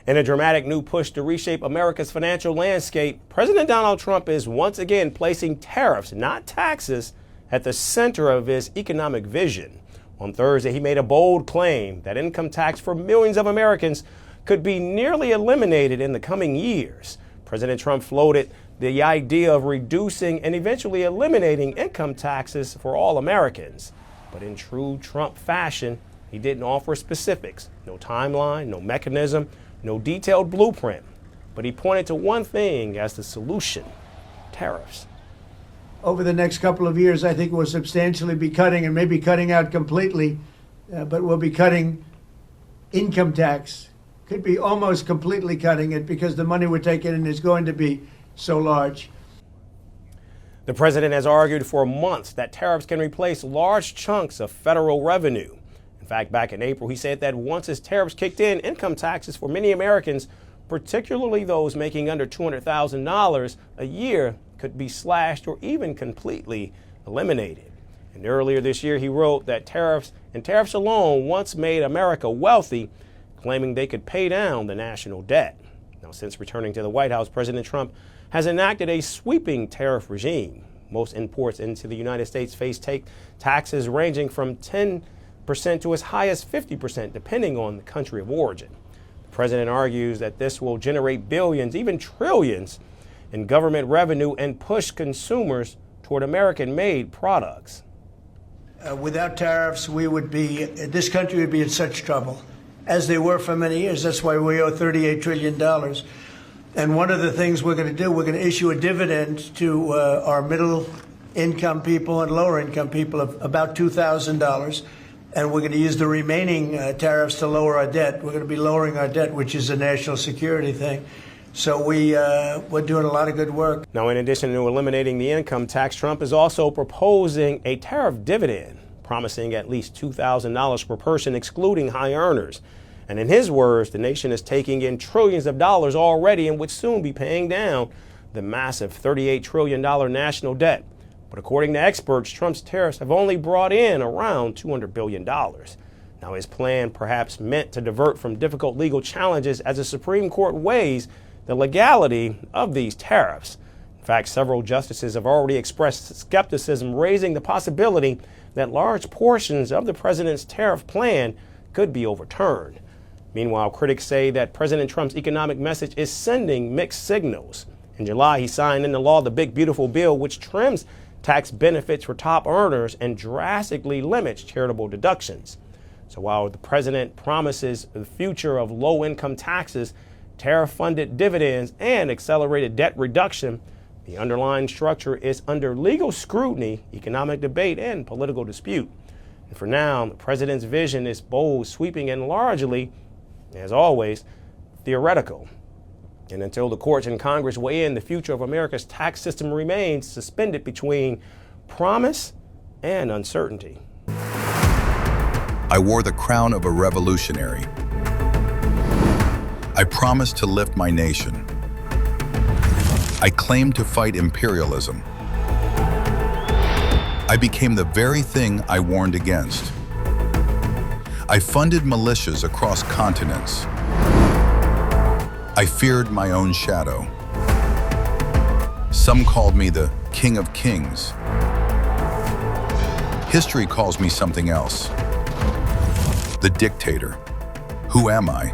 In a dramatic new push to reshape America's financial landscape, President Donald Trump is once again placing tariffs, not taxes, at the center of his economic vision. On Thursday, he made a bold claim that income tax for millions of Americans could be nearly eliminated in the coming years. President Trump floated the idea of reducing and eventually eliminating income taxes for all Americans. But in true Trump fashion, he didn't offer specifics, no timeline, no mechanism, no detailed blueprint. But he pointed to one thing as the solution: tariffs. Over the next couple of years, I think we'll substantially be cutting, and maybe cutting out completely, but we'll be cutting income tax. Could be almost completely cutting it because the money we're taking in is going to be so large. The president has argued for months that tariffs can replace large chunks of federal revenue. In fact, back in April, he said that once his tariffs kicked in, income taxes for many Americans, particularly those making under $200,000 a year, could be slashed or even completely eliminated. And earlier this year, he wrote that tariffs alone once made America wealthy, claiming they could pay down the national debt. Now, since returning to the White House, President Trump has enacted a sweeping tariff regime. Most imports into the United States face taxes ranging from 10% to as high as 50%, depending on the country of origin. The president argues that this will generate billions, even trillions, in government revenue and push consumers toward American-made products. Without tariffs, this country would be in such trouble, as they were for many years. That's why we owe $38 trillion. And one of the things we're going to do, we're going to issue a dividend to our middle-income people and lower-income people of about $2,000. And we're going to use the remaining tariffs to lower our debt. We're going to be lowering our debt, which is a national security thing. So we're doing a lot of good work. Now, in addition to eliminating the income tax, Trump is also proposing a tariff dividend, promising at least $2,000 per person, excluding high earners. And in his words, the nation is taking in trillions of dollars already and would soon be paying down the massive $38 trillion national debt. But according to experts, Trump's tariffs have only brought in around $200 billion. Now, his plan perhaps meant to divert from difficult legal challenges as the Supreme Court weighs the legality of these tariffs. In fact, several justices have already expressed skepticism, raising the possibility that large portions of the president's tariff plan could be overturned. Meanwhile, critics say that President Trump's economic message is sending mixed signals. In July, he signed into law the Big Beautiful Bill, which trims tax benefits for top earners and drastically limits charitable deductions. So while the president promises the future of low-income taxes, tariff-funded dividends, and accelerated debt reduction, the underlying structure is under legal scrutiny, economic debate, and political dispute. And for now, the president's vision is bold, sweeping, and largely, as always, theoretical. And until the courts and Congress weigh in, the future of America's tax system remains suspended between promise and uncertainty. I wore the crown of a revolutionary. I promised to lift my nation. I claimed to fight imperialism. I became the very thing I warned against. I funded militias across continents. I feared my own shadow. Some called me the King of Kings. History calls me something else. The dictator. Who am I?